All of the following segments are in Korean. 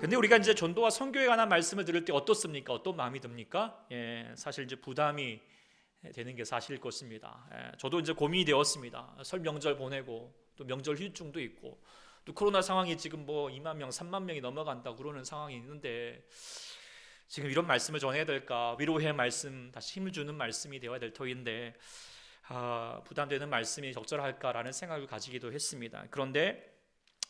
근데 우리가 이제 전도와 선교에 관한 말씀을 들을 때 어떻습니까? 어떤 마음이 듭니까? 사실 이제 부담이 되는 게 사실일 것입니다. 저도 이제 고민이 되었습니다. 설 명절 보내고 또 명절 휴일증도 있고 또 코로나 상황이 지금 뭐 2만 명, 3만 명이 넘어간다 그러는 상황이 있는데 지금 이런 말씀을 전해야 될까? 위로의 말씀, 다시 힘을 주는 말씀이 되어야 될 터인데 부담되는 말씀이 적절할까라는 생각을 가지기도 했습니다. 그런데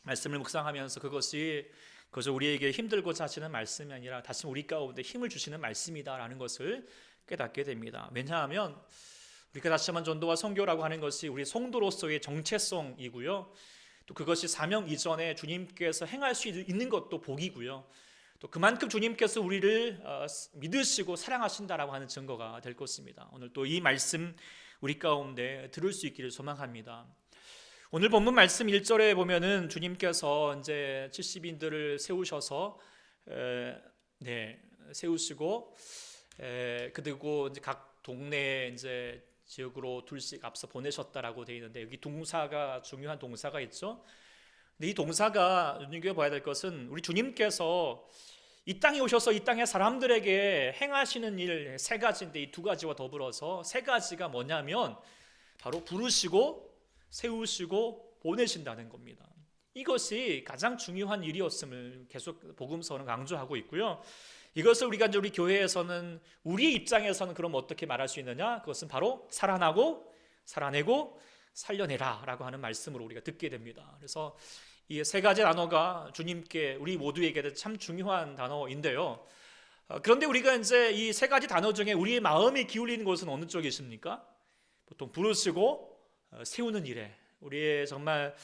말씀을 묵상하면서 그것이 그저 우리에게 힘들고자 하시는 말씀이 아니라 다시 우리 가운데 힘을 주시는 말씀이다라는 것을 깨닫게 됩니다. 왜냐하면 우리가 다시 한번 전도와 선교라고 하는 것이 우리 성도로서의 정체성이고요. 또 그것이 사명 이전에 주님께서 행할 수 있는 것도 복이고요. 또 그만큼 주님께서 우리를 믿으시고 사랑하신다라고 하는 증거가 될 것입니다. 오늘 또 이 말씀 우리 가운데 들을 수 있기를 소망합니다. 오늘 본문 말씀 1절에 보면은 주님께서 이제 70인들을 세우셔서 세우시고 그리고 이제 각 동네에 이제 지역으로 둘씩 앞서 보내셨다라고 되어 있는데 여기 동사가 중요한 동사가 있죠. 근데 이 동사가 눈여겨봐야 될 것은 우리 주님께서 이 땅에 오셔서 이 땅의 사람들에게 행하시는 일 세 가지인데 이 두 가지와 더불어서 세 가지가 뭐냐면 바로 부르시고 세우시고 보내신다는 겁니다. 이것이 가장 중요한 일이었음을 계속 복음서는 강조하고 있고요. 이것을 우리가 이제 우리 교회에서는 우리의 입장에서는 그럼 어떻게 말할 수 있느냐? 그것은 바로 살아나고 살아내고 살려내라라고 하는 말씀으로 우리가 듣게 됩니다. 그래서 이 세 가지 단어가 주님께 우리 모두에게 참 중요한 단어인데요. 그런데 우리가 이제 이 세 가지 단어 중에 우리의 마음이 기울이는 곳은 어느 쪽이 있습니까? 보통 부르시고 세우는 일에 우리의 정말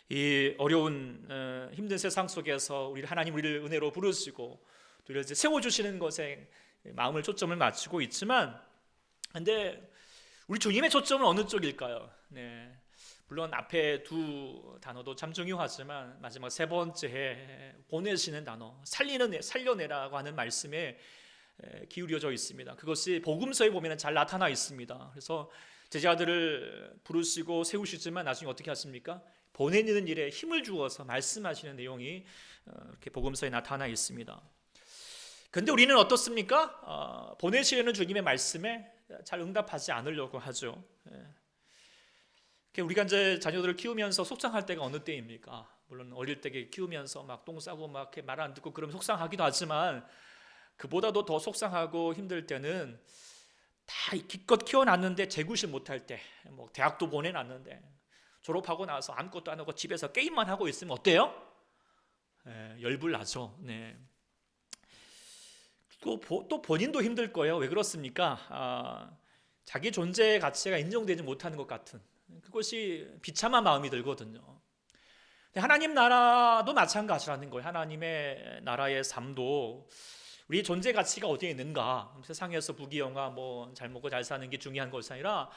이 어려운 힘든 세상 속에서 하나님 우리를 은혜로 부르시고 또 이제 세워주시는 것에 마음을 초점을 맞추고 있지만 근데 우리 주님의 초점은 어느 쪽일까요? 물론 앞에 두 단어도 참 중요하지만 마지막 세 번째에 보내시는 단어 살려내라고 하는 말씀에 기울여져 있습니다. 그것이 복음서에 보면 잘 나타나 있습니다. 그래서 제자들을 부르시고 세우시지만 나중에 어떻게 하십니까? 보내는 일에 힘을 주어서 말씀하시는 내용이 이렇게 복음서에 나타나 있습니다. 그런데 우리는 어떻습니까? 보내시려는 주님의 말씀에 잘 응답하지 않으려고 하죠. 우리가 이제 자녀들을 키우면서 속상할 때가 어느 때입니까? 물론 어릴 때 키우면서 막 똥 싸고 막 말 안 듣고 그러면 속상하기도 하지만 그보다도 더 속상하고 힘들 때는 다 기껏 키워놨는데 재구실 못할 때, 뭐 대학도 보내놨는데 졸업하고 나서 아무것도 안 하고 집에서 게임만 하고 있으면 어때요? 열불 나죠. 또 본인도 힘들 거예요. 왜 그렇습니까? 자기 존재의 가치가 인정되지 못하는 것 같은 그것이 비참한 마음이 들거든요. 하나님 나라도 마찬가지라는 거예요. 하나님의 나라의 삶도 우리 존재 가치가 어디에 있는가? 세상에서 부귀영화 잘 먹고 잘 사는 게 중요한 것이 아니라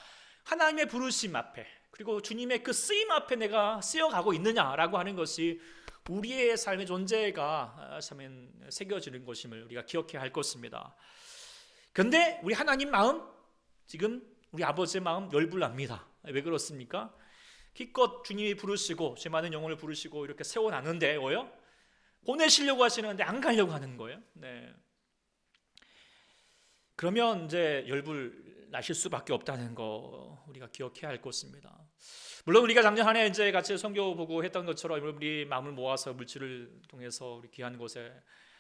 하나님의 부르심 앞에 그리고 주님의 그 쓰임 앞에 내가 쓰여가고 있느냐라고 하는 것이 우리의 삶의 존재가 새겨지는 것임을 우리가 기억해야 할 것입니다. 그런데 우리 하나님 마음 지금 우리 아버지의 마음 열불납니다. 왜 그렇습니까? 기껏 주님이 부르시고 죄 많은 영혼을 부르시고 이렇게 세워놨는데 뭐요? 보내시려고 하시는데 안 가려고 하는 거예요. 그러면 이제 열불 나실 수밖에 없다는 거 우리가 기억해야 할 것입니다. 물론 우리가 작년 한 해 이제 같이 선교 보고 했던 것처럼 우리 마음을 모아서 물질을 통해서 우리 귀한 곳에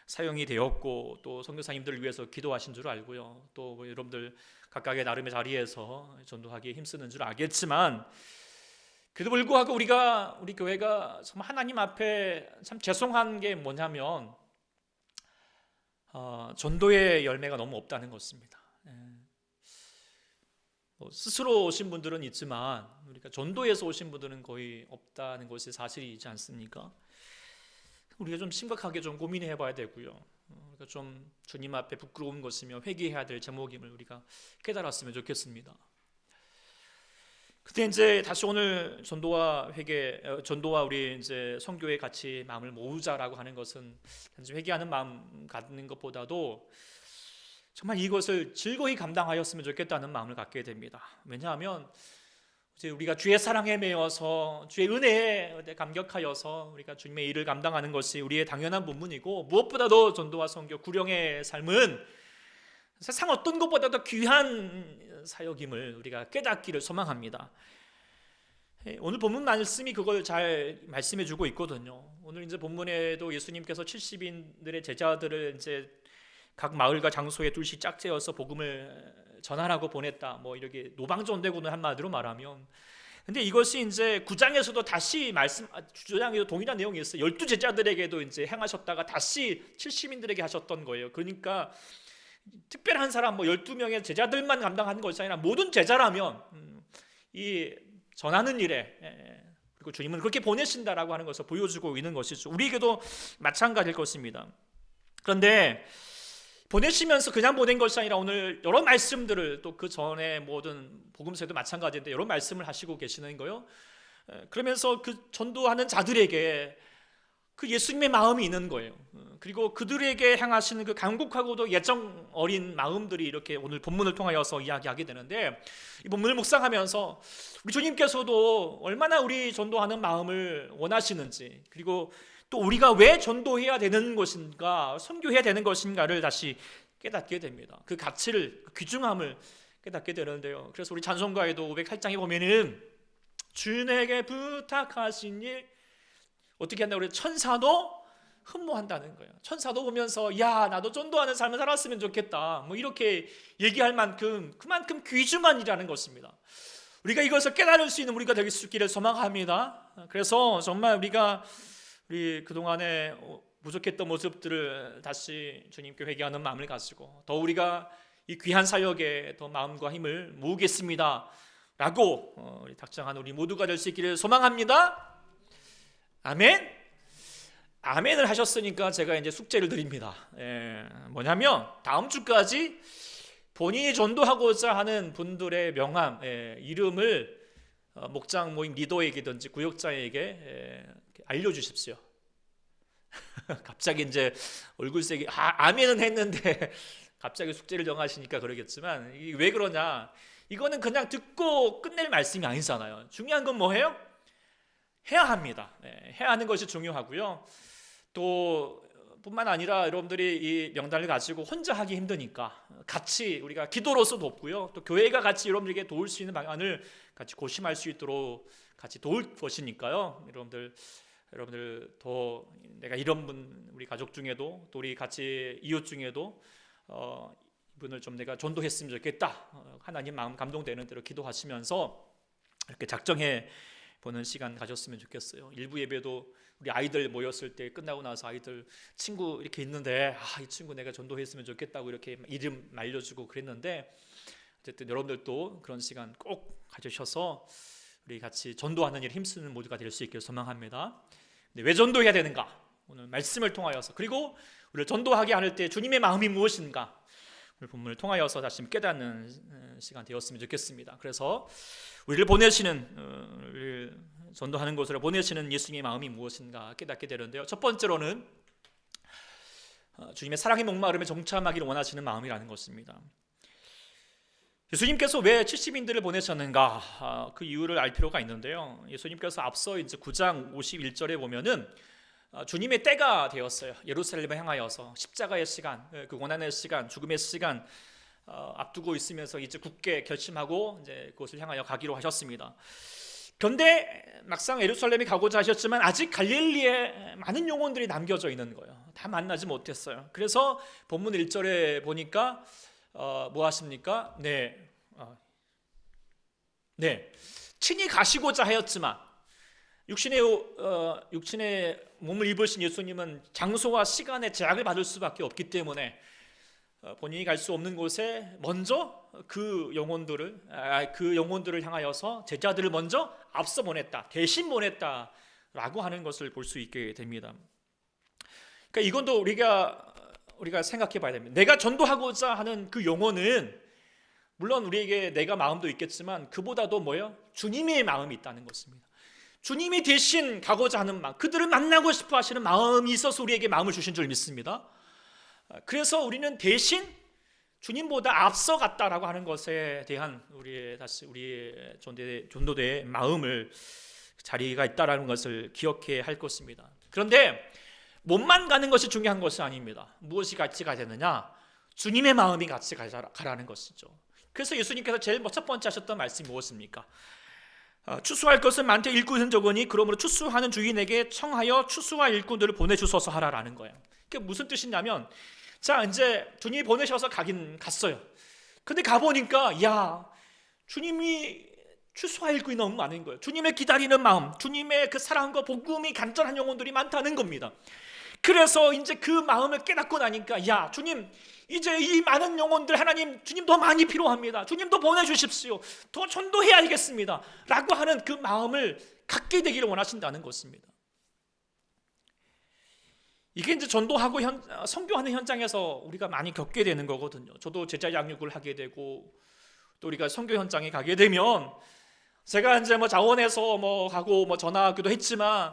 사용이 되었고 또 선교사님들을 위해서 기도하신 줄 알고요. 또 여러분들 각각의 나름의 자리에서 전도하기에 힘쓰는 줄 알겠지만 그래도 불구하고 우리 교회가 정말 하나님 앞에 참 죄송한 게 뭐냐면 전도의 열매가 너무 없다는 것입니다. 스스로 오신 분들은 있지만 우리가 전도에서 오신 분들은 거의 없다는 것이 사실이지 않습니까? 우리가 좀 심각하게 좀 고민해 봐야 되고요. 우리가 좀 주님 앞에 부끄러운 것이며 회개해야 될 제목임을 우리가 깨달았으면 좋겠습니다. 그때 이제 다시 오늘 전도와 우리 이제 선교에 같이 마음을 모으자라고 하는 것은 단지 회개하는 마음 갖는 것보다도 정말 이것을 즐거이 감당하였으면 좋겠다는 마음을 갖게 됩니다. 왜냐하면 이제 우리가 주의 사랑에 매여서 주의 은혜에 감격하여서 우리가 주님의 일을 감당하는 것이 우리의 당연한 본분이고, 무엇보다도 전도와 선교 구령의 삶은 세상 어떤 것보다도 귀한 사역임을 우리가 깨닫기를 소망합니다. 오늘 본문 말씀이 그걸 잘 말씀해 주고 있거든요. 오늘 이제 본문에도 예수님께서 70인들의 제자들을 이제 각 마을과 장소에 둘씩 짝지어서 복음을 전하라고 보냈다. 뭐 이렇게 노방전대고는 한마디로 말하면, 근데 이것이 이제 9장에서도 다시 주장에도 동일한 내용이 있어요. 12제자들에게도 이제 행하셨다가 다시 70인들에게 하셨던 거예요. 그러니까 특별한 사람, 뭐 12명의 제자들만 감당하는 것이 아니라 모든 제자라면 이 전하는 일에, 그리고 주님은 그렇게 보내신다라고 하는 것을 보여주고 있는 것이죠. 우리에게도 마찬가지일 것입니다. 그런데 보내시면서 그냥 보낸 것이 아니라 오늘 여러 말씀들을, 또 그 전에 모든 복음서에도 마찬가지인데 여러 말씀을 하시고 계시는 거예요. 그러면서 그 전도하는 자들에게 그 예수님의 마음이 있는 거예요. 그리고 그들에게 향하시는 그 간곡하고도 예정 어린 마음들이 이렇게 오늘 본문을 통하여서 이야기하게 되는데, 이 본문을 묵상하면서 우리 주님께서도 얼마나 우리 전도하는 마음을 원하시는지, 그리고 또 우리가 왜 전도해야 되는 것인가, 선교해야 되는 것인가를 다시 깨닫게 됩니다. 그 가치를, 그 귀중함을 깨닫게 되는데요. 그래서 우리 찬송가에도 508장에 보면은 주님에게 부탁하신 일 어떻게 한다고 그래요? 천사도 흠모한다는 거예요. 천사도 보면서 야, 나도 전도하는 삶을 살았으면 좋겠다, 뭐 이렇게 얘기할 만큼, 그만큼 귀중한 일이라는 것입니다. 우리가 이것을 깨달을 수 있는 우리가 될 수 있기를 소망합니다. 그래서 정말 우리 그동안에 부족했던 모습들을 다시 주님께 회개하는 마음을 가지고 더 우리가 이 귀한 사역에 더 마음과 힘을 모으겠습니다 라고 우리 닥장한 우리 모두가 될 수 있기를 소망합니다. 아멘. 아멘을 하셨으니까 제가 이제 숙제를 드립니다. 뭐냐면 다음 주까지 본인이 전도하고자 하는 분들의 명함, 이름을 목장 모임 리더에게든지 구역장에게 알려주십시오. 갑자기 이제 얼굴색이 아멘은 했는데 갑자기 숙제를 정하시니까 그러겠지만, 이게 왜 그러냐, 이거는 그냥 듣고 끝낼 말씀이 아니잖아요. 중요한 건 뭐예요? 해야 합니다. 해야 하는 것이 중요하고요. 또 뿐만 아니라 여러분들이 이 명단을 가지고 혼자 하기 힘드니까 같이 우리가 기도로서 돕고요, 또 교회가 같이 여러분들에게 도울 수 있는 방안을 같이 고심할 수 있도록 같이 도울 것이니까요. 여러분들 더 내가 이런 분, 우리 가족 중에도, 또 우리 같이 이웃 중에도 이분을 좀 내가 전도했으면 좋겠다, 하나님 마음 감동되는 대로 기도하시면서 이렇게 작정해 보는 시간 가졌으면 좋겠어요. 일부 예배도 우리 아이들 모였을 때 끝나고 나서 아이들 친구 이렇게 있는데 이 친구 내가 전도했으면 좋겠다고 이렇게 이름 알려주고 그랬는데, 어쨌든 여러분들도 그런 시간 꼭 가지셔서 우리 같이 전도하는 일 힘쓰는 모두가 될 수 있기를 소망합니다. 왜 전도해야 되는가? 오늘 말씀을 통하여서, 그리고 우리를 전도하게 할 때 주님의 마음이 무엇인가? 오늘 본문을 통하여서 다시 깨닫는 시간 되었으면 좋겠습니다. 그래서 우리를 보내시는, 우리를 전도하는 곳으로 보내시는 예수님의 마음이 무엇인가 깨닫게 되는데요. 첫 번째로는 주님의 사랑의 목마름에 동참하기를 원하시는 마음이라는 것입니다. 예수님께서 왜 70인들을 보내셨는가, 그 이유를 알 필요가 있는데요. 예수님께서 앞서 이제 9장 51절에 보면은 주님의 때가 되었어요. 예루살렘을 향하여서 십자가의 시간, 그 고난의 시간, 죽음의 시간 앞두고 있으면서 이제 굳게 결심하고 이제 그곳을 향하여 가기로 하셨습니다. 그런데 막상 예루살렘에 가고자 하셨지만 아직 갈릴리에 많은 영혼들이 남겨져 있는 거예요. 다 만나지 못했어요. 그래서 본문 1절에 보니까 뭐 하십니까? 네, 친히 가시고자 하였지만 육신의 몸을 입으신 예수님은 장소와 시간의 제약을 받을 수밖에 없기 때문에 본인이 갈 수 없는 곳에 먼저 그 영혼들을 향하여서 제자들을 먼저 앞서 보냈다, 대신 보냈다라고 하는 것을 볼 수 있게 됩니다. 그러니까 이것도 우리가 생각해 봐야 됩니다. 내가 전도하고자 하는 그 영혼은 물론 우리에게 내가 마음도 있겠지만 그보다도 뭐예요? 주님의 마음이 있다는 것입니다. 주님이 대신 가고자 하는 마음, 그들을 만나고 싶어 하시는 마음이 있어서 우리에게 마음을 주신 줄 믿습니다. 그래서 우리는 대신 주님보다 앞서갔다라고 하는 것에 대한 우리의 전도대의 마음을 자리가 있다라는 것을 기억해야 할 것입니다. 그런데 몸만 가는 것이 중요한 것이 아닙니다. 무엇이 같이 가야 되느냐? 주님의 마음이 같이 가라는 것이죠. 그래서 예수님께서 제일 첫 번째 하셨던 말씀이 무엇입니까? 추수할 것은 많되 일꾼은 적으니 그러므로 추수하는 주인에게 청하여 추수할 일꾼들을 보내주소서 하라라는 거예요. 그게 무슨 뜻이냐면, 자, 이제 주님이 보내셔서 가긴 갔어요. 근데 가보니까 주님이 추수할 일꾼이 너무 많은 거예요. 주님의 기다리는 마음, 주님의 그 사랑과 복음이 간절한 영혼들이 많다는 겁니다. 그래서 이제 그 마음을 깨닫고 나니까, 주님, 이제 이 많은 영혼들 하나님, 주님 더 많이 필요합니다. 주님 더 보내주십시오. 더 전도해야겠습니다. 라고 하는 그 마음을 갖게 되기를 원하신다는 것입니다. 이게 이제 전도하고 선교하는 현장에서 우리가 많이 겪게 되는 거거든요. 저도 제자 양육을 하게 되고, 또 우리가 선교 현장에 가게 되면, 제가 이제 자원해서 가고 전화하기도 했지만,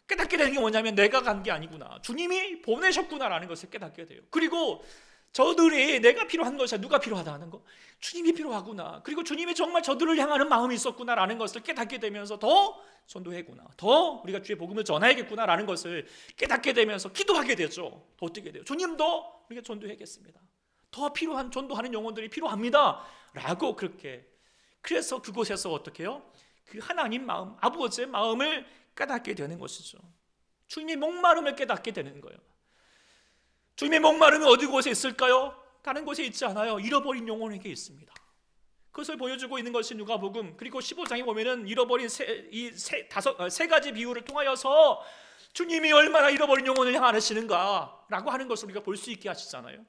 깨닫게 되는 게 뭐냐면, 내가 간 게 아니구나, 주님이 보내셨구나라는 것을 깨닫게 돼요. 그리고 저들이 내가 필요한 것이 누가 필요하다는 거, 주님이 필요하구나. 그리고 주님이 정말 저들을 향하는 마음이 있었구나라는 것을 깨닫게 되면서 더 전도해구나, 더 우리가 주의 복음을 전해야겠구나라는 것을 깨닫게 되면서 기도하게 되죠. 더 어떻게 돼요? 주님도 우리가 전도해야겠습니다. 더 필요한 전도하는 영혼들이 필요합니다. 라고 그래서 그곳에서 어떻게 해요? 그 하나님 마음, 아버지의 마음을 깨닫게 되는 것이죠. 주님의 목마름을 깨닫게 되는 거예요. 주님의 목마름이 어디 곳에 있을까요? 다른 곳에 있지 않아요. 잃어버린 영혼에게 있습니다. 그것을 보여주고 있는 것이 누가복음, 그리고 15장에 보면은 잃어버린 세 가지 비유를 통하여서 주님이 얼마나 잃어버린 영혼을 향하시는가 라고 하는 것을 우리가 볼 수 있게 하시잖아요.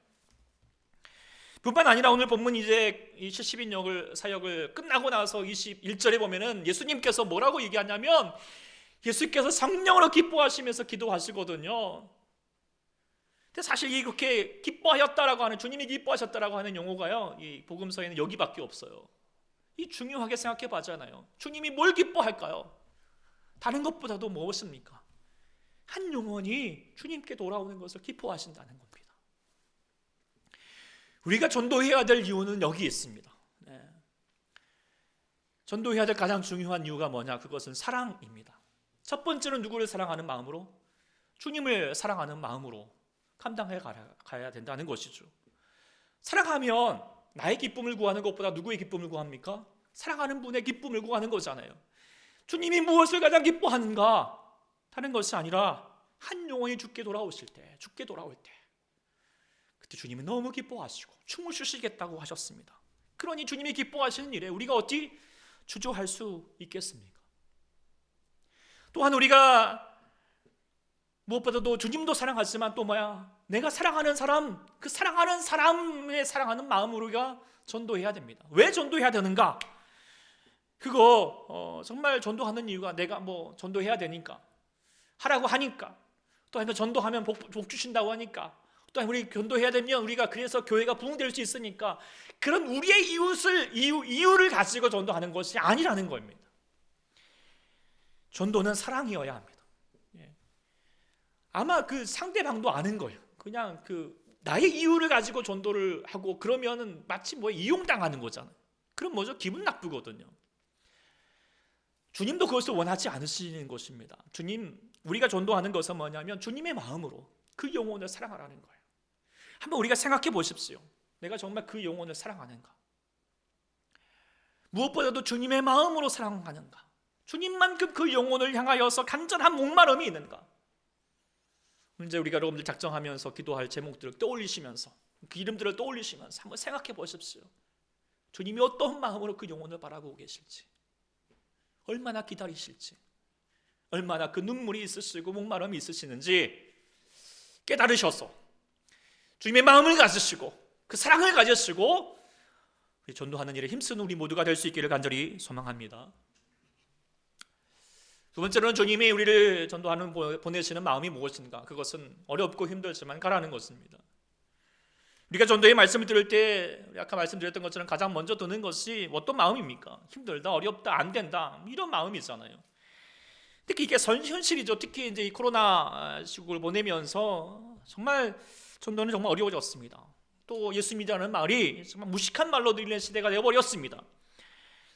뿐만 아니라 오늘 본문 이제 이 70인 사역을 끝나고 나서 21절에 보면은 예수님께서 뭐라고 얘기하냐면, 예수께서 성령으로 기뻐하시면서 기도하시거든요. 근데 사실 이렇게 기뻐하였다라고 하는, 주님이 기뻐하셨다라고 하는 용어가요, 이 복음서에는 여기밖에 없어요. 이 중요하게 생각해 봐잖아요. 주님이 뭘 기뻐할까요? 다른 것보다도 무엇입니까? 한 영혼이 주님께 돌아오는 것을 기뻐하신다는 겁니다. 우리가 전도해야 될 이유는 여기 있습니다. 전도해야 될 가장 중요한 이유가 뭐냐? 그것은 사랑입니다. 첫 번째는 누구를 사랑하는 마음으로? 주님을 사랑하는 마음으로 감당해 가야 된다는 것이죠. 사랑하면 나의 기쁨을 구하는 것보다 누구의 기쁨을 구합니까? 사랑하는 분의 기쁨을 구하는 거잖아요. 주님이 무엇을 가장 기뻐하는가? 다른 것이 아니라 한 영혼이 죽게 돌아올 때 그때 주님은 너무 기뻐하시고 춤을 추시겠다고 하셨습니다. 그러니 주님이 기뻐하시는 일에 우리가 어찌 주저할 수 있겠습니까? 또한 우리가 무엇보다도 주님도 사랑하지만 또 내가 사랑하는 사람, 그 사랑하는 사람의 사랑하는 마음으로 우리가 전도해야 됩니다. 왜 전도해야 되는가? 그거 정말 전도하는 이유가 내가 전도해야 되니까, 하라고 하니까, 또 아니면 전도하면 복 주신다고 하니까, 또 우리 전도해야 되면 우리가 그래서 교회가 부흥될 수 있으니까, 그런 우리의 이유를 가지고 전도하는 것이 아니라는 겁니다. 전도는 사랑이어야 합니다. 아마 그 상대방도 아는 거예요. 그냥 나의 이유를 가지고 전도를 하고 그러면은 마치 이용당하는 거잖아요. 그럼 뭐죠? 기분 나쁘거든요. 주님도 그것을 원하지 않으시는 것입니다. 우리가 전도하는 것은 뭐냐면 주님의 마음으로 그 영혼을 사랑하라는 거예요. 한번 우리가 생각해 보십시오. 내가 정말 그 영혼을 사랑하는가? 무엇보다도 주님의 마음으로 사랑하는가? 주님만큼 그 영혼을 향하여서 간절한 목마름이 있는가? 이제 우리가 여러분들 작정하면서 기도할 제목들을 떠올리시면서, 그 이름들을 떠올리시면서 한번 생각해 보십시오. 주님이 어떤 마음으로 그 영혼을 바라보고 계실지, 얼마나 기다리실지, 얼마나 그 눈물이 있으시고 목마름이 있으시는지 깨달으셔서 주님의 마음을 가지시고 그 사랑을 가지시고 우리 전도하는 일에 힘쓰는 우리 모두가 될 수 있기를 간절히 소망합니다. 두 번째로는 주님이 우리를 전도하는 보내시는 마음이 무엇인가? 그것은 어렵고 힘들지만 가라는 것입니다. 우리가 전도의 말씀을 들을 때 아까 말씀드렸던 것처럼 가장 먼저 드는 것이 어떤 마음입니까? 힘들다, 어렵다, 안 된다, 이런 마음이잖아요. 특히 이게 현실이죠. 특히 이제 이 코로나 시국을 보내면서 정말 전도는 정말 어려워졌습니다. 또 예수 믿으라는 말이 정말 무식한 말로 들리는 시대가 되어버렸습니다.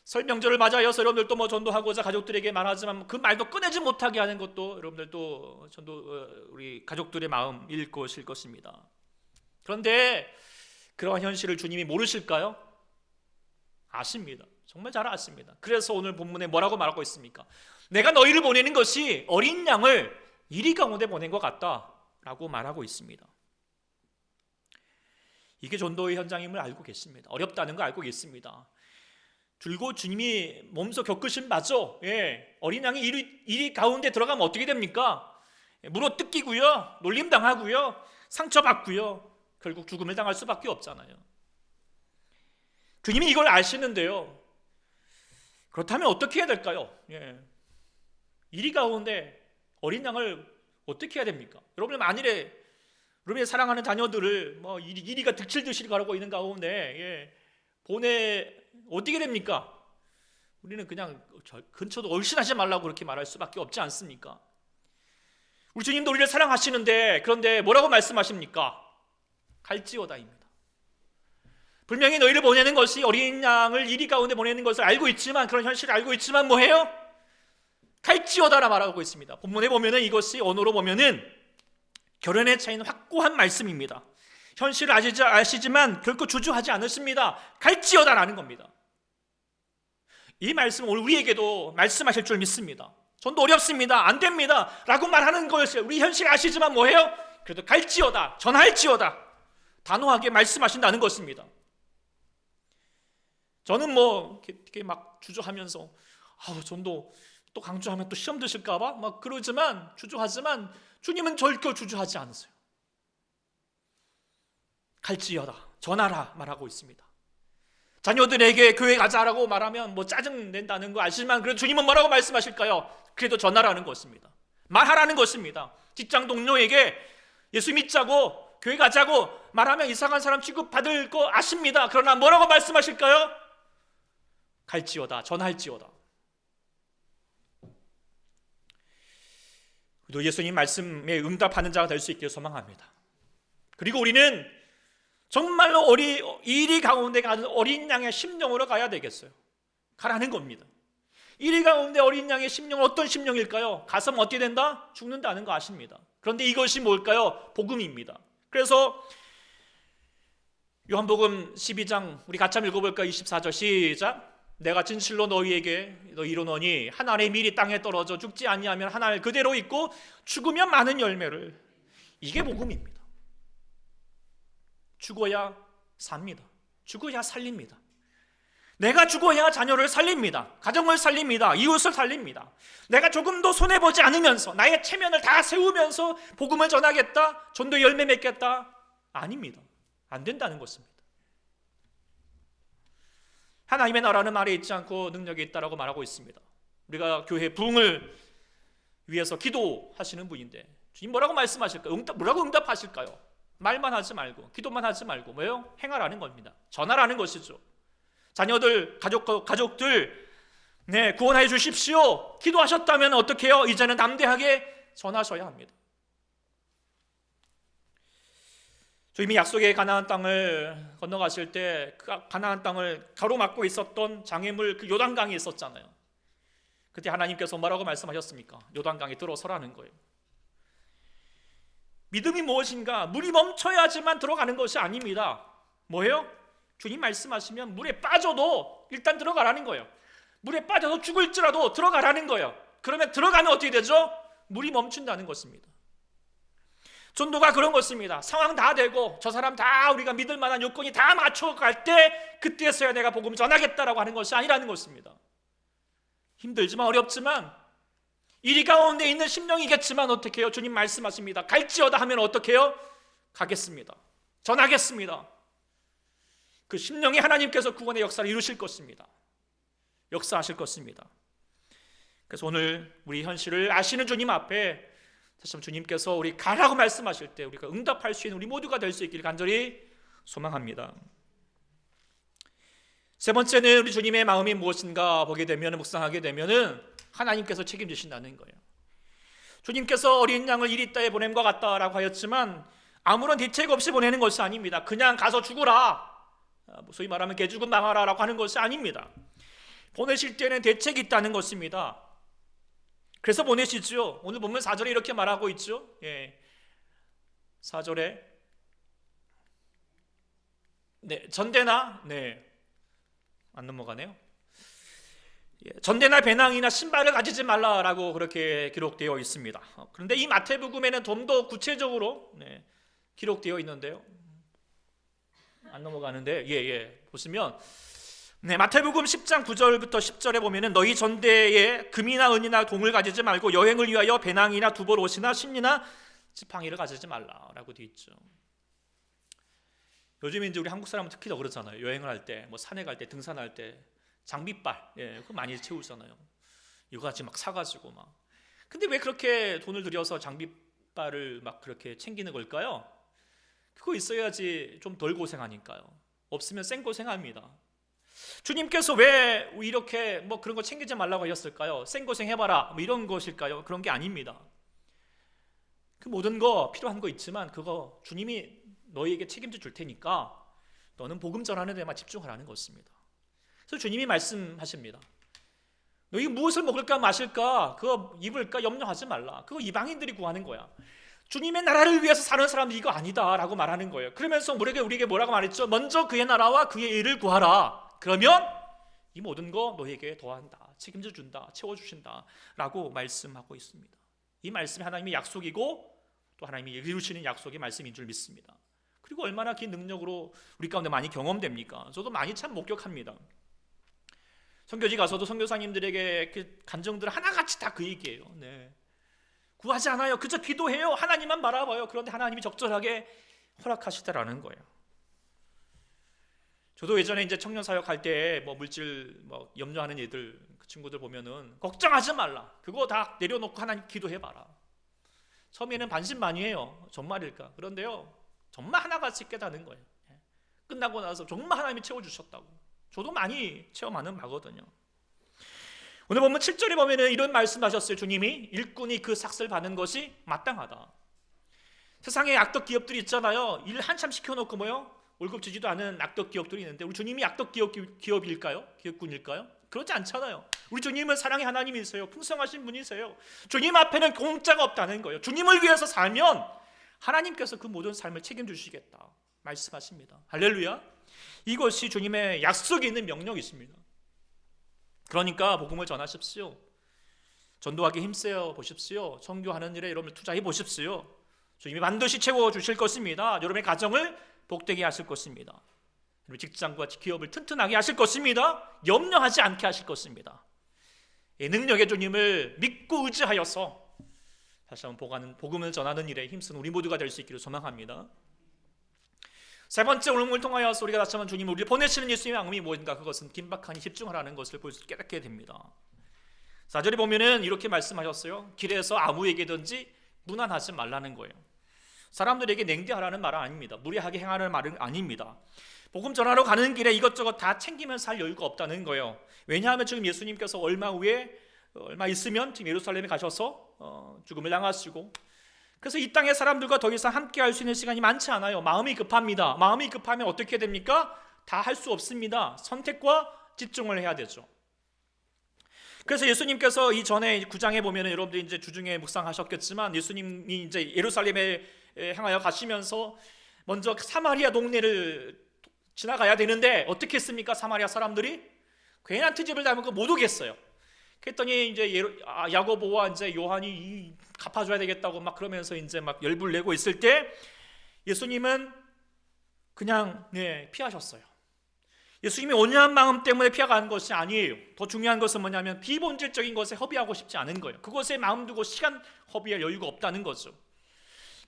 설 명절을 맞아서 여러분들도 뭐 전도하고자 가족들에게 말하지만 그 말도 꺼내지 못하게 하는 것도 여러분들도 전도 우리 가족들의 마음일 것일 것입니다. 그런데 그러한 현실을 주님이 모르실까요? 아십니다. 정말 잘 아십니다. 그래서 오늘 본문에 뭐라고 말하고 있습니까? 내가 너희를 보내는 것이 어린 양을 이리 가운데 보낸 것 같다라고 말하고 있습니다. 이게 전도의 현장임을 알고 계십니다. 어렵다는 거 알고 계십니다. 들고 주님이 몸소 겪으신 바죠. 어린 양이 이리 가운데 들어가면 어떻게 됩니까? 물어 뜯기고요, 놀림당하고요, 상처받고요, 결국 죽음을 당할 수밖에 없잖아요. 주님이 이걸 아시는데요. 그렇다면 어떻게 해야 될까요? 이리 가운데 어린 양을 어떻게 해야 됩니까? 여러분 만일에 여러분의 사랑하는 자녀들을 뭐 이리가 득실득실 가고 있는 가운데 보내 어떻게 됩니까? 우리는 그냥 근처도 얼씬하지 말라고 그렇게 말할 수밖에 없지 않습니까? 우리 주님도 우리를 사랑하시는데 그런데 뭐라고 말씀하십니까? 갈지어다입니다. 분명히 너희를 보내는 것이 어린 양을 이리 가운데 보내는 것을 알고 있지만, 그런 현실을 알고 있지만 뭐해요? 갈지어다라 말하고 있습니다. 본문에 보면은 이것이 언어로 보면은 결연에 차이는 확고한 말씀입니다. 현실을 아시지만 결코 주저하지 않으십니다. 갈지어다라는 겁니다. 이 말씀은 오늘 우리에게도 말씀하실 줄 믿습니다. 전도 어렵습니다, 안 됩니다 라고 말하는 것을 우리 현실 아시지만 뭐해요? 그래도 갈지어다, 전할지어다 단호하게 말씀하신다는 것입니다. 저는 뭐 이렇게 막 주저하면서 전도 또 강조하면 또 시험 드실까봐 막 그러지만, 주저하지만 주님은 절대 주저하지 않으세요. 갈지어다, 전하라 말하고 있습니다. 자녀들에게 교회 가자라고 말하면 뭐 짜증 낸다는 거 아시지만, 그래도 주님은 뭐라고 말씀하실까요? 그래도 전하라는 것입니다. 말하라는 것입니다. 직장 동료에게 예수 믿자고 교회 가자고 말하면 이상한 사람 취급받을 거 아십니다. 그러나 뭐라고 말씀하실까요? 갈지어다, 전할지어다. 또 예수님 말씀에 응답하는 자가 될 수 있기를 소망합니다. 그리고 우리는 정말로 이리 가운데 가는 어린 양의 심령으로 가야 되겠어요. 가라는 겁니다. 이리 가운데 어린 양의 심령은 어떤 심령일까요? 가서면 어떻게 된다? 죽는다는 거 아십니다. 그런데 이것이 뭘까요? 복음입니다. 그래서 요한복음 12장 우리 같이 한번 읽어볼까요? 24절 시작. 내가 진실로 너희에게 이르노니 한 알의 밀이 땅에 떨어져 죽지 아니하면 한 알 그대로 있고 죽으면 많은 열매를. 이게 복음입니다. 죽어야 삽니다. 죽어야 살립니다. 내가 죽어야 자녀를 살립니다. 가정을 살립니다. 이웃을 살립니다. 내가 조금도 손해보지 않으면서 나의 체면을 다 세우면서 복음을 전하겠다, 전도 열매 맺겠다, 아닙니다. 안 된다는 것입니다. 하나님의 나라는 말에 있지 않고 능력이 있다라고 말하고 있습니다. 우리가 교회 부흥을 위해서 기도하시는 분인데 주님 뭐라고 말씀하실까요? 뭐라고 응답하실까요? 말만 하지 말고, 기도만 하지 말고 뭐예요? 행하라는 겁니다. 전하라는 것이죠. 자녀들, 가족들 구원하여 주십시오. 기도하셨다면 어떻게 해요? 이제는 담대하게 전하셔야 합니다. 주님이 약속의 가나안 땅을 건너가실 때 그 가나안 땅을 가로막고 있었던 장애물 그 요단강이 있었잖아요. 그때 하나님께서 뭐라고 말씀하셨습니까? 요단강에 들어서라는 거예요. 믿음이 무엇인가? 물이 멈춰야지만 들어가는 것이 아닙니다. 뭐예요? 주님 말씀하시면 물에 빠져도 일단 들어가라는 거예요. 물에 빠져도 죽을지라도 들어가라는 거예요. 그러면 들어가면 어떻게 되죠? 물이 멈춘다는 것입니다. 전도가 그런 것입니다. 상황 다 되고 저 사람 다 우리가 믿을 만한 요건이 다 맞춰갈 때 그때서야 내가 복음 전하겠다라고 하는 것이 아니라는 것입니다. 힘들지만 어렵지만 이리 가운데 있는 심령이겠지만 어떻게 해요? 주님 말씀하십니다. 갈지어다 하면 어떻게 해요? 가겠습니다. 전하겠습니다. 그 심령이 하나님께서 구원의 역사를 이루실 것입니다. 역사하실 것입니다. 그래서 오늘 우리 현실을 아시는 주님 앞에 다시 한번 주님께서 우리 가라고 말씀하실 때 우리가 응답할 수 있는 우리 모두가 될 수 있길 간절히 소망합니다. 세 번째는 우리 주님의 마음이 무엇인가 보게 되면, 묵상하게 되면은 하나님께서 책임지신다는 거예요. 주님께서 어린 양을 이리 땅에 보냄과 같다라고 하였지만 아무런 대책 없이 보내는 것이 아닙니다. 그냥 가서 죽어라, 소위 말하면 개죽음 망하라 라고 하는 것이 아닙니다. 보내실 때는 대책이 있다는 것입니다. 그래서 보내시죠. 오늘 보면 4절에 이렇게 말하고 있죠. 4절에 전대나 안 넘어가네요. 전대나 배낭이나 신발을 가지지 말라라고 그렇게 기록되어 있습니다. 그런데 이 마태복음에는 좀 더 구체적으로 기록되어 있는데요. 안 넘어가는데 보시면 마태복음 10장 9절부터 10절에 보면은 너희 전대에 금이나 은이나 동을 가지지 말고 여행을 위하여 배낭이나 두벌 옷이나 심리나 지팡이를 가지지 말라라고 되어 있죠. 요즘 이제 우리 한국 사람은 특히 더 그렇잖아요. 여행을 할 때, 뭐 산에 갈 때, 등산할 때 장비빨, 그거 많이 채우잖아요. 이거 같이 막 사가지고 막. 근데 왜 그렇게 돈을 들여서 장비빨을 막 그렇게 챙기는 걸까요? 그거 있어야지 좀 덜 고생하니까요. 없으면 생 고생합니다. 주님께서 왜 이렇게 뭐 그런 거 챙기지 말라고 하셨을까요? 생 고생해봐라 뭐 이런 것일까요? 그런 게 아닙니다. 그 모든 거 필요한 거 있지만 그거 주님이 너희에게 책임져 줄 테니까 너는 복음 전하는 데만 집중하라는 것입니다. 그래서 주님이 말씀하십니다. 너희 무엇을 먹을까 마실까 그거 입을까 염려하지 말라. 그거 이방인들이 구하는 거야. 주님의 나라를 위해서 사는 사람들이 이거 아니다 라고 말하는 거예요. 그러면서 우리에게 뭐라고 말했죠? 먼저 그의 나라와 그의 일을 구하라. 그러면 이 모든 거 너희에게 더한다, 책임져 준다, 채워주신다 라고 말씀하고 있습니다. 이 말씀이 하나님의 약속이고 또 하나님이 이루시는 약속의 말씀인 줄 믿습니다. 그리고 얼마나 긴 능력으로 우리 가운데 많이 경험됩니까? 저도 많이 참 목격합니다. 선교지 가서도 선교사님들에게 그 간정들 하나같이 다 그 얘기예요. 구하지 않아요. 그저 기도해요. 하나님만 바라봐요. 그런데 하나님이 적절하게 허락하시더라는 거예요. 저도 예전에 이제 청년 사역 할 때 뭐 물질 뭐 염려하는 애들 그 친구들 보면은 걱정하지 말라. 그거 다 내려놓고 하나님 기도해봐라. 처음에는 반신반의해요. 정말일까? 그런데요, 정말 하나같이 깨닫는 거예요. 끝나고 나서 정말 하나님이 채워주셨다고. 저도 많이 체험하는 바거든요. 오늘 보면 7절에 보면은 이런 말씀하셨어요. 주님이 일꾼이 그 삭슬 받는 것이 마땅하다. 세상에 악덕 기업들이 있잖아요. 일 한참 시켜놓고 월급 주지도 않은 악덕 기업들이 있는데 우리 주님이 악덕 기업일까요? 기업군일까요? 그렇지 않잖아요. 우리 주님은 사랑의 하나님이세요. 풍성하신 분이세요. 주님 앞에는 공짜가 없다는 거예요. 주님을 위해서 살면 하나님께서 그 모든 삶을 책임주시겠다 말씀하십니다. 할렐루야. 이것이 주님의 약속이 있는 명령이십니다. 그러니까 복음을 전하십시오. 전도하기 힘쓰어 보십시오. 선교하는 일에 여러분을 투자해 보십시오. 주님이 반드시 채워주실 것입니다. 여러분의 가정을 복되게 하실 것입니다. 직장과 기업을 튼튼하게 하실 것입니다. 염려하지 않게 하실 것입니다. 이 능력의 주님을 믿고 의지하여서 다시 한번 복음을 전하는 일에 힘쓴 우리 모두가 될 수 있기를 소망합니다. 세 번째 오늘을 통하여서 우리가 다시 한번 주님을 우리를 보내시는 예수님의 마음이 무엇인가, 그것은 긴박하니 집중하라는 것을 깨닫게 됩니다. 4절에 보면은 이렇게 말씀하셨어요. 길에서 아무에게든지 무난하지 말라는 거예요. 사람들에게 냉대하라는 말은 아닙니다. 무례하게 행하라는 말은 아닙니다. 복음 전하러 가는 길에 이것저것 다 챙기면서 할 여유가 없다는 거예요. 왜냐하면 지금 예수님께서 얼마 있으면 지금 예루살렘에 가셔서 죽음을 당하시고, 그래서 이 땅의 사람들과 더 이상 함께 할 수 있는 시간이 많지 않아요. 마음이 급합니다. 마음이 급하면 어떻게 됩니까? 다 할 수 없습니다. 선택과 집중을 해야 되죠. 그래서 예수님께서 이전에 9장에 보면 여러분들이 이제 주중에 묵상하셨겠지만, 예수님이 이제 예루살렘에 향하여 가시면서 먼저 사마리아 동네를 지나가야 되는데 어떻게 했습니까? 사마리아 사람들이 괜한 트집을 잡은 거 못 오겠어요. 그랬더니 이제 야고보와 이제 요한이 갚아줘야 되겠다고 막 그러면서 이제 막 열불 내고 있을 때 예수님은 그냥 피하셨어요. 예수님이 온유한 마음 때문에 피해가는 것이 아니에요. 더 중요한 것은 뭐냐면 비본질적인 것에 허비하고 싶지 않은 거예요. 그것에 마음 두고 시간 허비할 여유가 없다는 거죠.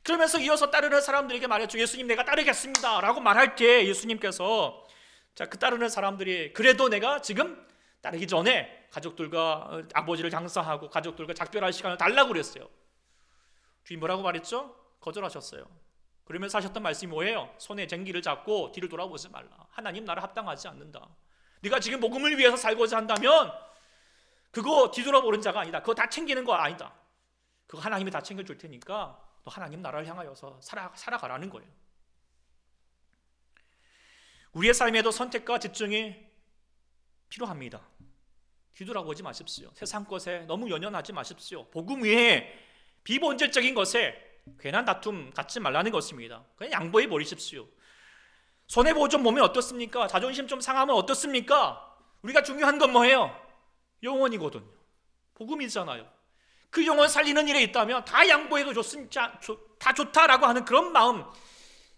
그러면서 이어서 따르는 사람들에게 말했죠. 예수님, 내가 따르겠습니다 라고 말할 때 예수님께서 그 따르는 사람들이 그래도 내가 지금 따르기 전에 가족들과 아버지를 장사하고 가족들과 작별할 시간을 달라고 그랬어요. 주님 뭐라고 말했죠? 거절하셨어요. 그러면서 하셨던 말씀이 뭐예요? 손에 쟁기를 잡고 뒤를 돌아보지 말라. 하나님 나라 합당하지 않는다. 네가 지금 복음을 위해서 살고자 한다면 그거 뒤돌아보는 자가 아니다. 그거 다 챙기는 거 아니다. 그거 하나님이 다 챙겨줄 테니까 너 하나님 나라를 향하여서 살아가라는 거예요. 우리의 삶에도 선택과 집중이 필요합니다. 뒤돌아보지 마십시오. 세상 것에 너무 연연하지 마십시오. 복음 위에 비본질적인 것에 괜한 다툼 갖지 말라는 것입니다. 그냥 양보해 버리십시오. 손해보고 좀 보면 어떻습니까? 자존심 좀 상하면 어떻습니까? 우리가 중요한 건 뭐예요? 영혼이거든요. 복음이잖아요. 그 영혼 살리는 일에 있다면 다 양보해도 다 좋다라고 하는 그런 마음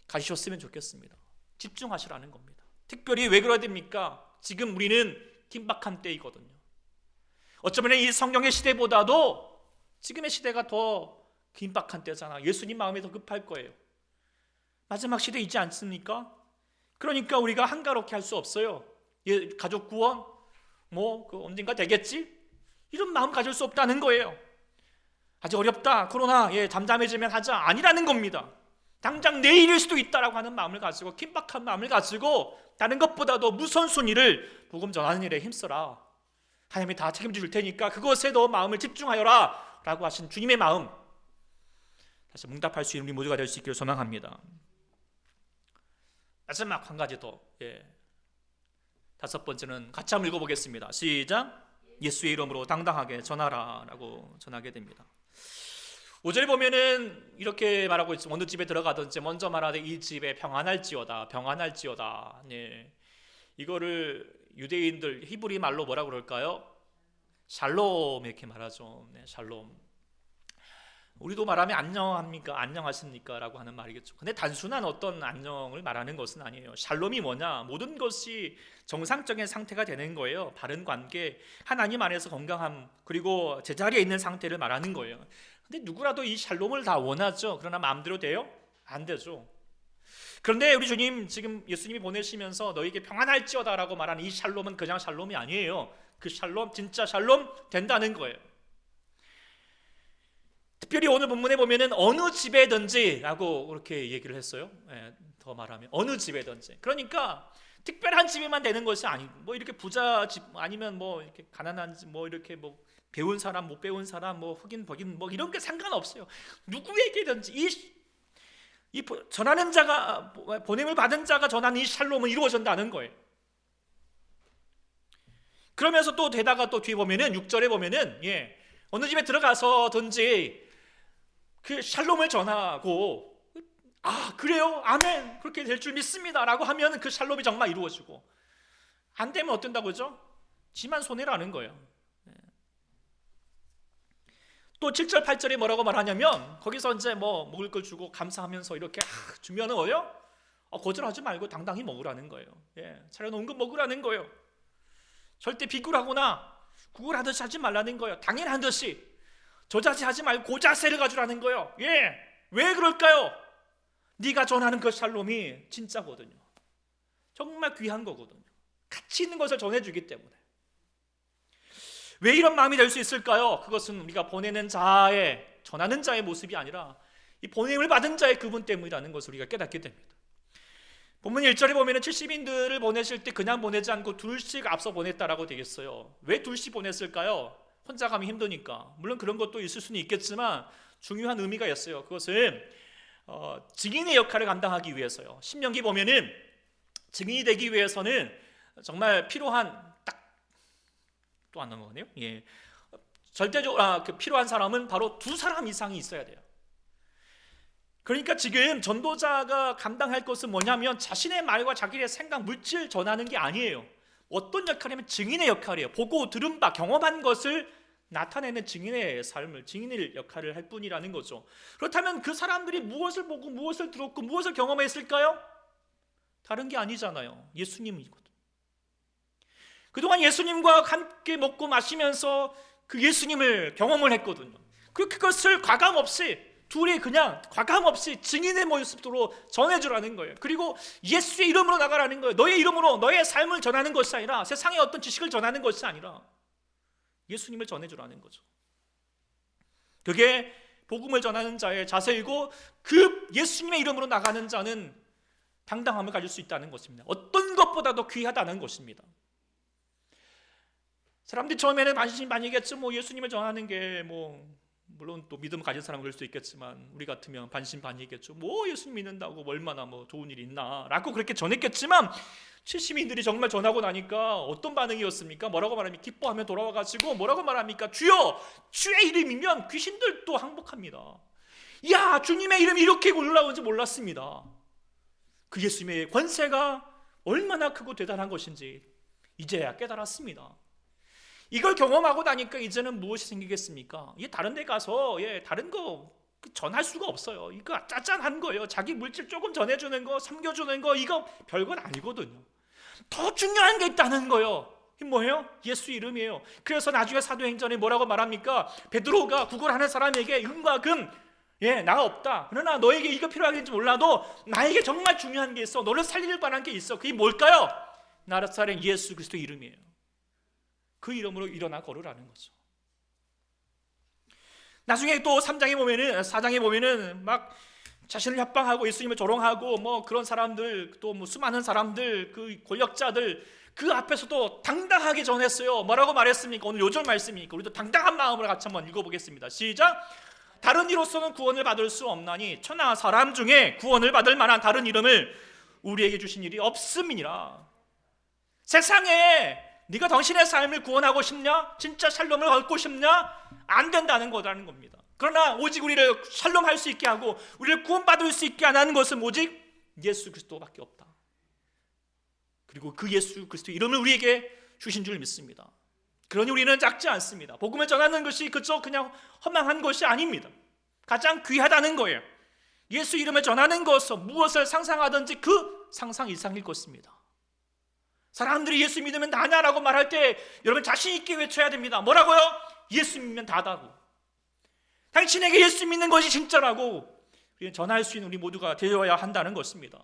가지셨으면 좋겠습니다. 집중하시라는 겁니다. 특별히 왜 그래야 됩니까? 지금 우리는 긴박한 때이거든요. 어쩌면 이 성경의 시대보다도 지금의 시대가 더 긴박한 때잖아. 예수님 마음이 더 급할 거예요. 마지막 시대이지 않습니까? 그러니까 우리가 한가롭게 할 수 없어요. 가족 구원 언젠가 되겠지? 이런 마음 가질 수 없다는 거예요. 아직 어렵다, 코로나 잠잠해지면 하자, 아니라는 겁니다. 당장 내일일 수도 있다라고 하는 마음을 가지고, 긴박한 마음을 가지고 다른 것보다도 우선순위를 복음 전하는 일에 힘써라. 하나님이 다 책임질 테니까 그것에 너 마음을 집중하여라 라고 하신 주님의 마음, 다시 응답할 수 있는 우리 모두가 될 수 있기를 소망합니다. 마지막 한 가지 더, 다섯 번째는 같이 한번 읽어보겠습니다. 시작. 예수의 이름으로 당당하게 전하라 라고 전하게 됩니다. 5절에 보면은 이렇게 말하고 있죠. 어느 집에 들어가든지 먼저 말하되 이 집에 평안할지어다, 평안할지어다. 이거를 유대인들 히브리 말로 뭐라고 그럴까요? 샬롬 이렇게 말하죠. 샬롬. 우리도 말하면 안녕합니까? 안녕하십니까? 라고 하는 말이겠죠. 근데 단순한 어떤 안녕을 말하는 것은 아니에요. 샬롬이 뭐냐? 모든 것이 정상적인 상태가 되는 거예요. 바른 관계, 하나님 안에서 건강함, 그리고 제자리에 있는 상태를 말하는 거예요. 근데 누구라도 이 샬롬을 다 원하죠. 그러나 마음대로 돼요? 안 되죠. 그런데 우리 주님, 지금 예수님이 보내시면서 너에게 평안할지어다 라고 말하는 이 샬롬은 그냥 샬롬이 아니에요. 그 샬롬, 진짜 샬롬 된다는 거예요. 특별히 오늘 본문에 보면은 어느 집에든지 라고 그렇게 얘기를 했어요. 더 말하면 어느 집에든지. 그러니까 특별한 집에만 되는 것이 아니고, 이렇게 부자 집 아니면 이렇게 가난한 집, 이렇게 배운 사람 못 배운 사람, 흑인 백인 이런 게 상관없어요. 누구에게든지 이 전하는 자가, 보냄을 받은 자가 전하는 이 샬롬은 이루어진다는 거예요. 그러면서 또 되다가 또 뒤에 보면은 6절에 보면은 어느 집에 들어가서든지 그 샬롬을 전하고, 그래요? 아멘, 그렇게 될 줄 믿습니다 라고 하면 그 샬롬이 정말 이루어지고, 안 되면 어떤다고죠? 지만 손해라는 거예요. 또 7절 8절에 뭐라고 말하냐면, 거기서 이제 먹을 걸 주고 감사하면서 이렇게 주면은 거절하지 말고 당당히 먹으라는 거예요. 차려놓은 거 먹으라는 거예요. 절대 비굴하거나 구걸하듯이 하지 말라는 거예요. 당연한 듯이 저자세하지 말고 고자세를 가지라는 거예요. 왜 그럴까요? 네가 전하는 그 샬롬이 진짜거든요. 정말 귀한 거거든요. 가치 있는 것을 전해주기 때문에. 왜 이런 마음이 될 수 있을까요? 그것은 우리가 보내는 자의, 전하는 자의 모습이 아니라 이 보냄을 받은 자의 그분 때문이라는 것을 우리가 깨닫게 됩니다. 본문 1절에 보면 70인들을 보내실 때 그냥 보내지 않고 둘씩 앞서 보냈다라고 되겠어요. 왜 둘씩 보냈을까요? 혼자 가면 힘드니까. 물론 그런 것도 있을 수는 있겠지만 중요한 의미가 있어요. 그것은 증인의 역할을 감당하기 위해서요. 신명기 보면은 증인이 되기 위해서는 정말 필요한, 또 안 넘어가네요. 절대적으로 필요한 사람은 바로 2사람 이상이 있어야 돼요. 그러니까 지금 전도자가 감당할 것은 뭐냐면 자신의 말과 자기의 생각, 물질 전하는 게 아니에요. 어떤 역할이냐면 증인의 역할이에요. 보고 들은 바, 경험한 것을 나타내는 증인의 삶을, 증인의 역할을 할 뿐이라는 거죠. 그렇다면 그 사람들이 무엇을 보고 무엇을 들었고 무엇을 경험했을까요? 다른 게 아니잖아요. 예수님이거든. 그동안 예수님과 함께 먹고 마시면서 그 예수님을 경험을 했거든요. 그것을 과감 없이 둘이 그냥 과감 없이 증인의 모습으로 전해주라는 거예요. 그리고 예수의 이름으로 나가라는 거예요. 너의 이름으로 너의 삶을 전하는 것이 아니라, 세상의 어떤 지식을 전하는 것이 아니라 예수님을 전해주라는 거죠. 그게 복음을 전하는 자의 자세이고, 그 예수님의 이름으로 나가는 자는 당당함을 가질 수 있다는 것입니다. 어떤 것보다도 귀하다는 것입니다. 사람들이 처음에는 관심이 많이겠죠. 예수님을 전하는 게 물론 또 믿음 가진 사람은 그럴 수도 있겠지만 우리 같으면 반신반의겠죠. 뭐 예수님 믿는다고 얼마나 뭐 좋은 일이 있나 라고 그렇게 전했겠지만 70인들이 정말 전하고 나니까 어떤 반응이었습니까? 뭐라고 말합니까? 기뻐하며 돌아와가지고 뭐라고 말합니까? 주여, 주의 이름이면 귀신들도 항복합니다. 야, 주님의 이름이 이렇게 올라오는지 몰랐습니다. 그 예수님의 권세가 얼마나 크고 대단한 것인지 이제야 깨달았습니다. 이걸 경험하고 나니까 이제는 무엇이 생기겠습니까? 이게 다른 데 가서 다른 거 전할 수가 없어요. 이거 짜짠한 거예요. 자기 물질 조금 전해주는 거, 섬겨주는 거, 이거 별건 아니거든요. 더 중요한 게 있다는 거예요. 이게 뭐예요? 예수 이름이에요. 그래서 나중에 사도행전에 뭐라고 말합니까? 베드로가 구걸하는 사람에게 은과 금, 나가 없다. 그러나 너에게 이거 필요하겠는지 몰라도 나에게 정말 중요한 게 있어. 너를 살릴 만한 게 있어. 그게 뭘까요? 나사렛 예수 그리스도 이름이에요. 그 이름으로 일어나 걸으라는 거죠. 나중에 또 4장에 보면은 막 자신을 협박하고 예수님을 조롱하고 뭐 그런 사람들, 또 뭐 수많은 사람들, 그 권력자들 그 앞에서도 당당하게 전했어요. 뭐라고 말했습니까? 오늘 요절 말씀이니까 우리도 당당한 마음으로 같이 한번 읽어보겠습니다. 시작. 다른 이로서는 구원을 받을 수 없나니 천하 사람 중에 구원을 받을 만한 다른 이름을 우리에게 주신 일이 없음이니라. 세상에 네가 당신의 삶을 구원하고 싶냐? 진짜 샬롬을 얻고 싶냐? 안 된다는 거라는 겁니다. 그러나 오직 우리를 샬롬할 수 있게 하고 우리를 구원받을 수 있게 하는 것은 오직 예수 그리스도밖에 없다. 그리고 그 예수 그리스도 이름을 우리에게 주신 줄 믿습니다. 그러니 우리는 작지 않습니다. 복음을 전하는 것이 그저 그냥 허망한 것이 아닙니다. 가장 귀하다는 거예요. 예수 이름을 전하는 것은 무엇을 상상하든지 그 상상 이상일 것입니다. 사람들이 예수 믿으면 나냐라고 말할 때 여러분 자신 있게 외쳐야 됩니다. 뭐라고요? 예수 믿으면 다다고. 당신에게 예수 믿는 것이 진짜라고 전할 수 있는 우리 모두가 되어야 한다는 것입니다.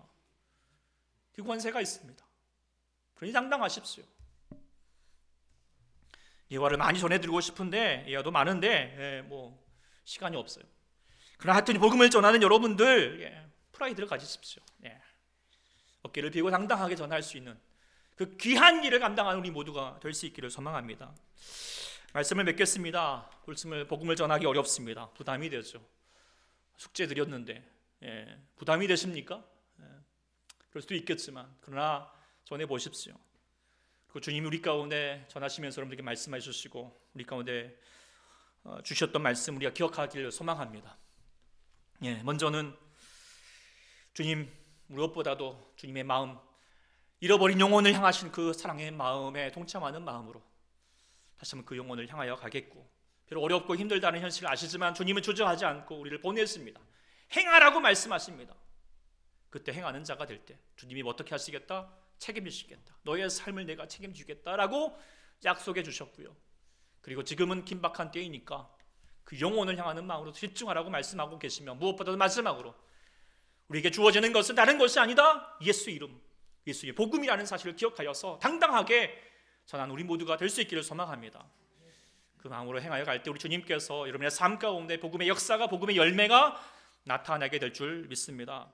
그 권세가 있습니다. 그러니 당당하십시오. 예화를 많이 전해드리고 싶은데 예화도 많은데 뭐 시간이 없어요. 그러나 하여튼 복음을 전하는 여러분들 프라이드를 가지십시오. 어깨를 펴고 당당하게 전할 수 있는 그 귀한 일을 감당하는 우리 모두가 될 수 있기를 소망합니다. 말씀을 맺겠습니다. 복음을 전하기 어렵습니다. 부담이 되죠. 숙제 드렸는데 부담이 되십니까? 그럴 수도 있겠지만 그러나 전해보십시오. 그리고 주님이 우리 가운데 전하시면서 여러분들에게 말씀해 주시고 우리 가운데 주셨던 말씀 우리가 기억하기를 소망합니다. 먼저는 주님 무엇보다도 주님의 마음, 잃어버린 영혼을 향하신 그 사랑의 마음에 동참하는 마음으로 다시 한번 그 영혼을 향하여 가겠고, 비록 어렵고 힘들다는 현실을 아시지만 주님은 주저하지 않고 우리를 보냈습니다. 행하라고 말씀하십니다. 그때 행하는 자가 될 때 주님이 어떻게 하시겠다? 책임지시겠다. 너의 삶을 내가 책임지겠다라고 약속해 주셨고요. 그리고 지금은 긴박한 때이니까 그 영혼을 향하는 마음으로 집중하라고 말씀하고 계시며, 무엇보다도 마지막으로 우리에게 주어지는 것은 다른 것이 아니다. 예수 이름, 예수의 복음이라는 사실을 기억하여서 당당하게 전한 우리 모두가 될 수 있기를 소망합니다. 그 마음으로 행하여 갈 때 우리 주님께서 여러분의 삶 가운데 복음의 역사가, 복음의 열매가 나타나게 될 줄 믿습니다.